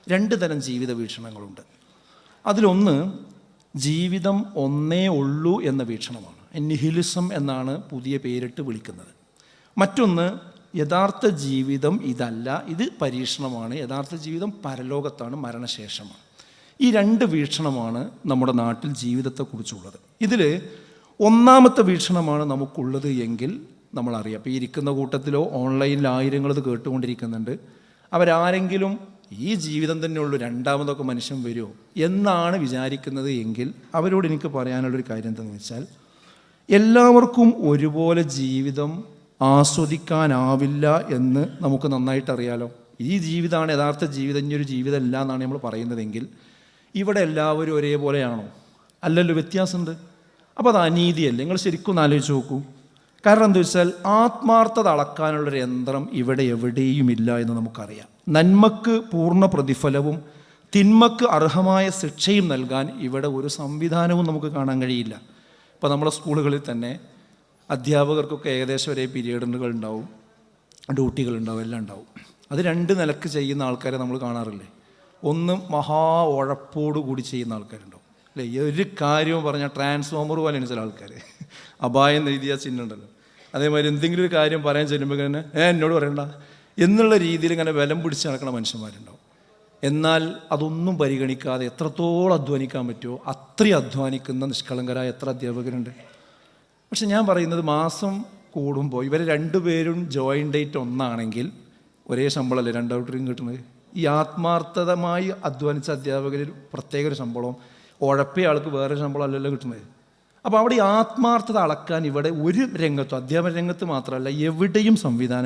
രണ്ട് തരം ജീവിത വീക്ഷണങ്ങളുണ്ട്. അതിലൊന്ന് ജീവിതം ഒന്നേ ഉള്ളൂ എന്ന വീക്ഷണമാണ്. നിഹിലിസം എന്നാണ് പുതിയ പേരിട്ട് വിളിക്കുന്നത്. മറ്റൊന്ന് യഥാർത്ഥ ജീവിതം ഇതല്ല, ഇത് പരീക്ഷണമാണ്, യഥാർത്ഥ ജീവിതം പരലോകത്താണ്, മരണശേഷമാണ്. ഈ രണ്ട് വീക്ഷണമാണ് നമ്മുടെ നാട്ടിൽ ജീവിതത്തെക്കുറിച്ചുള്ളത്. ഇതിൽ ഒന്നാമത്തെ വീക്ഷണമാണ് നമുക്കുള്ളത് എങ്കിൽ നമ്മളറിയാം. അപ്പോൾ ഈ ഇരിക്കുന്ന കൂട്ടത്തിലോ ഓൺലൈനിൽ ആയിരങ്ങൾ ഇത് കേട്ടുകൊണ്ടിരിക്കുന്നുണ്ട്. അവരാരെങ്കിലും ഈ ജീവിതം തന്നെയുള്ളൂ, രണ്ടാമതൊക്കെ മനുഷ്യൻ വരുമോ എന്നാണ് വിചാരിക്കുന്നത് എങ്കിൽ അവരോട് എനിക്ക് പറയാനുള്ളൊരു കാര്യം എന്താണെന്ന് വെച്ചാൽ, എല്ലാവർക്കും ഒരുപോലെ ജീവിതം ആസ്വദിക്കാനാവില്ല എന്ന് നമുക്ക് നന്നായിട്ട് അറിയാലോ. ഈ ജീവിതമാണ് യഥാർത്ഥ ജീവിതം, ഇനിയൊരു ജീവിതമല്ല എന്നാണ് നമ്മൾ പറയുന്നതെങ്കിൽ ഇവിടെ എല്ലാവരും ഒരേപോലെയാണോ? അല്ലല്ലോ, വ്യത്യാസമുണ്ട്. അപ്പോൾ അത് അനീതിയല്ലേ? നിങ്ങൾ ശരിക്കും ഒന്ന് ആലോചിച്ച് നോക്കൂ. കാരണം എന്താ വെച്ചാൽ ആത്മാർത്ഥത അളക്കാനുള്ളൊരു യന്ത്രം ഇവിടെ എവിടെയുമില്ല എന്ന് നമുക്കറിയാം. നന്മക്ക് പൂർണ്ണ പ്രതിഫലവും തിന്മക്ക് അർഹമായ ശിക്ഷയും നൽകാൻ ഇവിടെ ഒരു സംവിധാനവും നമുക്ക് കാണാൻ കഴിയില്ല. ഇപ്പോൾ നമ്മുടെ സ്കൂളുകളിൽ തന്നെ അധ്യാപകർക്കൊക്കെ ഏകദേശം ഒരേ പീരീഡുകൾ ഉണ്ടാവും, ഡ്യൂട്ടികളുണ്ടാവും, എല്ലാം ഉണ്ടാവും. അത് രണ്ട് നിലക്ക് ചെയ്യുന്ന ആൾക്കാരെ നമ്മൾ കാണാറില്ലേ? ഒന്ന് മഹാ ഉഴപ്പോടുകൂടി ചെയ്യുന്ന ആൾക്കാരുണ്ടാവും അല്ലേ? ഒരു കാര്യവും പറഞ്ഞാൽ ട്രാൻസ്ഫോമർ പോലെയാണ് ചില ആൾക്കാർ. അപായം എഴുതിയ ചിഹ്നമുണ്ടല്ലോ, അതേമാതിരി എന്തെങ്കിലും ഒരു കാര്യം പറയാൻ ചെല്ലുമ്പോൾ തന്നെ എന്നോട് പറയണ്ട എന്നുള്ള രീതിയിൽ ഇങ്ങനെ ബലം പിടിച്ച് നടക്കുന്ന മനുഷ്യന്മാരുണ്ടാവും. എന്നാൽ അതൊന്നും പരിഗണിക്കാതെ എത്രത്തോളം അധ്വാനിക്കാൻ പറ്റുമോ അത്രയും അധ്വാനിക്കുന്ന നിഷ്കളങ്കരായ എത്ര അധ്യാപകരുണ്ട്. പക്ഷെ ഞാൻ പറയുന്നത് മാസം കൂടുമ്പോൾ ഇവർ രണ്ടുപേരും ജോയിൻ്റ് ഡേറ്റ് ഒന്നാണെങ്കിൽ ഒരേ ശമ്പളമല്ലേ രണ്ടാവട്ടരും കിട്ടുന്നത്? ഈ ആത്മാർത്ഥതമായി അധ്വാനിച്ച അധ്യാപകർ പ്രത്യേക ഒരു ശമ്പളവും ഉഴപ്പിയ ആൾക്ക് വേറെ ശമ്പളം അല്ലല്ലോ കിട്ടുന്നത്. അപ്പോൾ അവിടെ ഈ ആത്മാർത്ഥത അളക്കാൻ ഇവിടെ ഒരു രംഗത്തും, അധ്യാപന രംഗത്ത് മാത്രമല്ല എവിടെയും സംവിധാനം